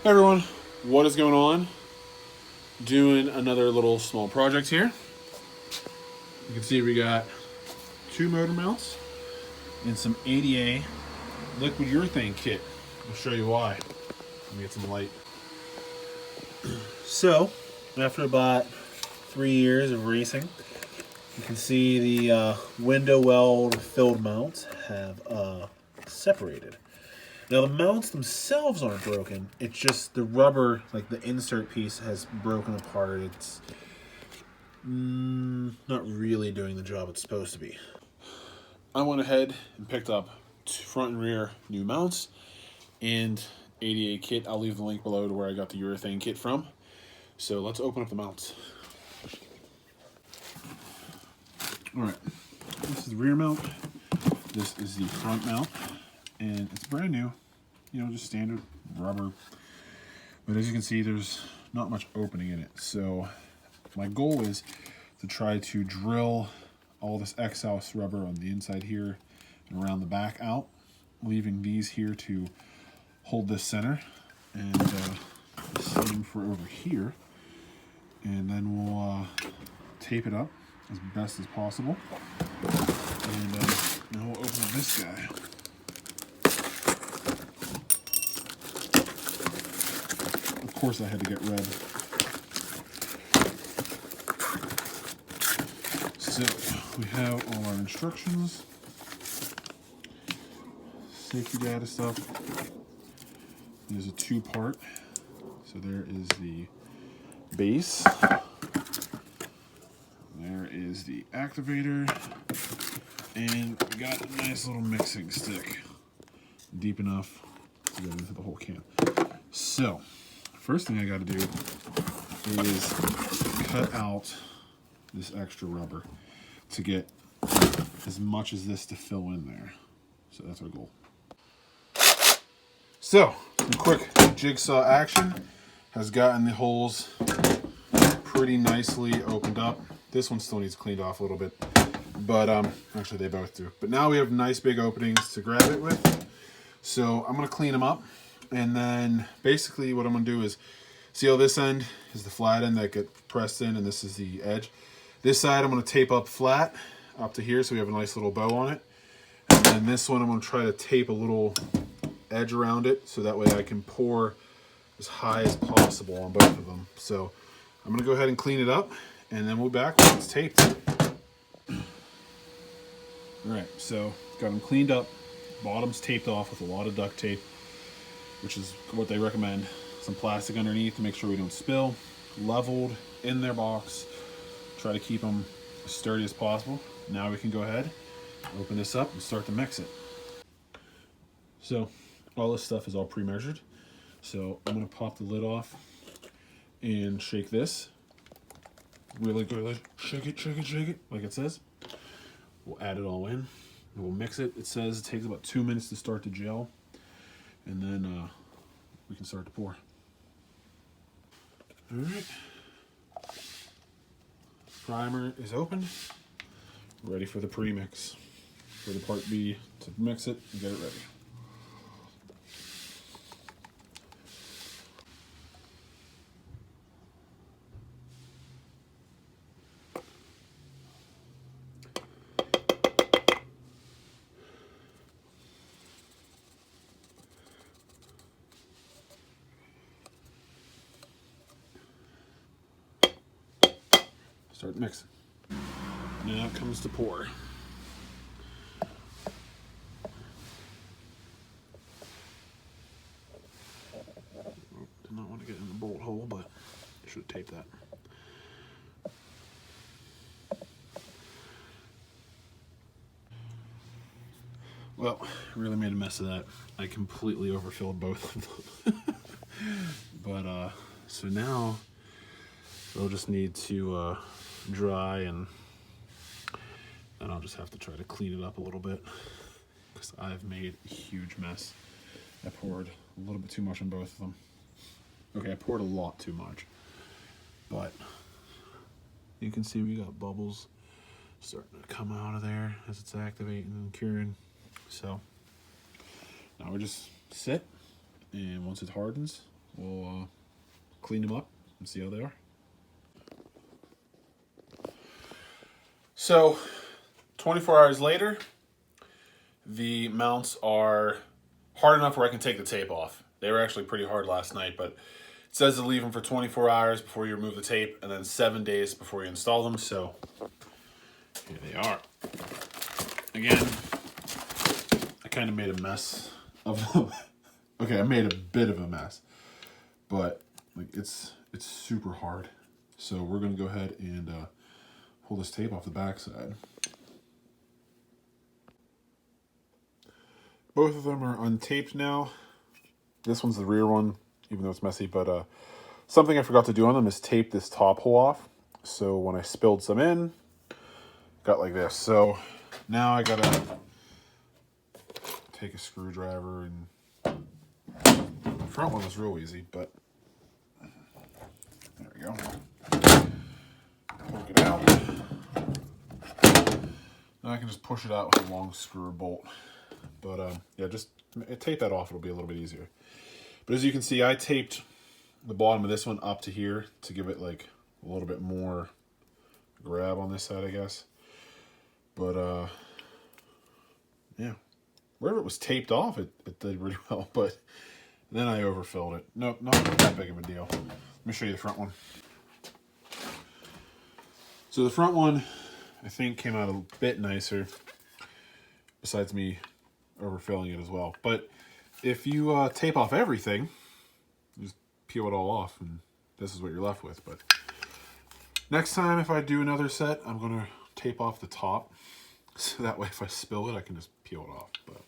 Hey everyone, what is going on? Doing another little small project here. You can see we got two motor mounts and some ADA liquid urethane kit. I'll show you why. Let me get some light. So, after about 3 years of racing, you can see the window weld filled mounts have separated. Now the mounts themselves aren't broken, it's just the rubber, like the insert piece, has broken apart. It's not really doing the job it's supposed to be. I went ahead and picked up front and rear new mounts and ADA kit. I'll leave the link below to where I got the urethane kit from. So let's open up the mounts. Alright, this is the rear mount, this is the front mount, and it's brand new, you know, just standard rubber. But as you can see, there's not much opening in it. So my goal is to try to drill all this excess rubber on the inside here and around the back out, leaving these here to hold this center, and the same for over here. And then we'll tape it up as best as possible. And now we'll open up this guy. Of course I had to get red. So we have all our instructions, safety data stuff. There's a two-part. So there is the base. There is the activator. And we got a nice little mixing stick. Deep enough to go into the whole can. So, first thing I got to do is cut out this extra rubber to get as much as this to fill in there. So that's our goal. So, some quick jigsaw action has gotten the holes pretty nicely opened up. This one still needs cleaned off a little bit, but actually they both do. But now we have nice big openings to grab it with. So I'm gonna clean them up, and then basically what I'm gonna do is, see how this end is the flat end that gets pressed in, and this is the edge. This side I'm gonna tape up flat up to here so we have a nice little bow on it. And then this one I'm gonna try to tape a little edge around it so that way I can pour as high as possible on both of them. So I'm gonna go ahead and clean it up, and then we'll be back when it's taped. All right, so got them cleaned up. Bottom's taped off with a lot of duct tape, which is what they recommend. Some plastic underneath to make sure we don't spill. Leveled in their box. Try to keep them as sturdy as possible. Now we can go ahead, open this up, and start to mix it. So all this stuff is all pre-measured. So I'm gonna pop the lid off and shake this. Really good, shake it, shake it, shake it, like it says. We'll add it all in, and we'll mix it. It says it takes about 2 minutes to start to gel, and then we can start to pour. All right. Primer is open, ready for the pre-mix. For the part B to mix it and get it ready. Start mixing. Now it comes to pour. Did not want to get in the bolt hole, but I should have taped that. Well, I really made a mess of that. I completely overfilled both of them. But so now they'll just need to dry, and then I'll just have to try to clean it up a little bit because I've made a huge mess. I poured a little bit too much on both of them. Okay, I poured a lot too much, but you can see we got bubbles starting to come out of there as it's activating and curing. So now we just sit, and once it hardens, we'll clean them up and see how they are. So 24 hours later, the mounts are hard enough where I can take the tape off. They were actually pretty hard last night, but it says to leave them for 24 hours before you remove the tape and then 7 days before you install them. So here they are. Again, I kind of made a mess of them. Okay, I made a bit of a mess, but like it's super hard. So we're gonna go ahead and pull this tape off the backside. Both of them are untaped now. This one's the rear one, even though it's messy, but something I forgot to do on them is tape this top hole off. So when I spilled some in, got like this. So now I gotta take a screwdriver, and the front one was real easy, but there we go. Poke it out. Now I can just push it out with a long screw or bolt. But yeah, just tape that off, it'll be a little bit easier. But as you can see, I taped the bottom of this one up to here to give it like a little bit more grab on this side, I guess. But yeah, wherever it was taped off, it did really well, but then I overfilled it. Nope, not that big of a deal. Let me show you the front one. So the front one, I think, came out a bit nicer, besides me overfilling it as well. But if you tape off everything, just peel it all off, and this is what you're left with. But next time, if I do another set, I'm going to tape off the top, so that way if I spill it, I can just peel it off. But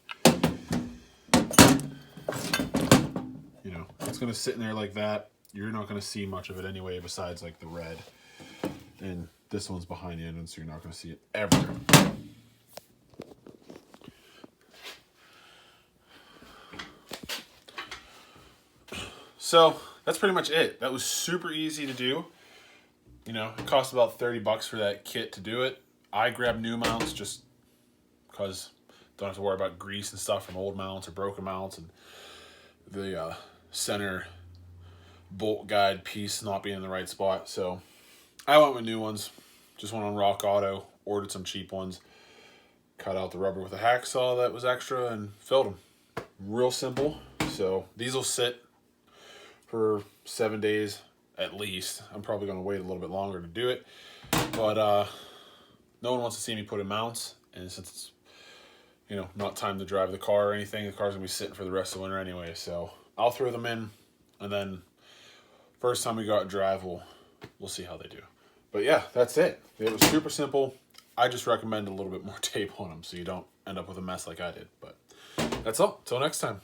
you know, it's going to sit in there like that. You're not going to see much of it anyway, besides like the red. And this one's behind the engine, so you're not going to see it ever. So that's pretty much it. That was super easy to do. You know, it cost about 30 bucks for that kit to do it. I grabbed new mounts just because don't have to worry about grease and stuff from old mounts or broken mounts, and the center bolt guide piece not being in the right spot. So I went with new ones. Just went on Rock Auto, ordered some cheap ones, cut out the rubber with a hacksaw that was extra, and filled them. Real simple. So these will sit for 7 days at least. I'm probably going to wait a little bit longer to do it, but no one wants to see me put in mounts, and since it's, you know, not time to drive the car or anything, the car's gonna be sitting for the rest of the winter anyway, so I'll throw them in, and then first time we go out and drive, we'll see how they do. But yeah, that's it. It was super simple. I just recommend a little bit more tape on them so you don't end up with a mess like I did. But that's all. Till next time.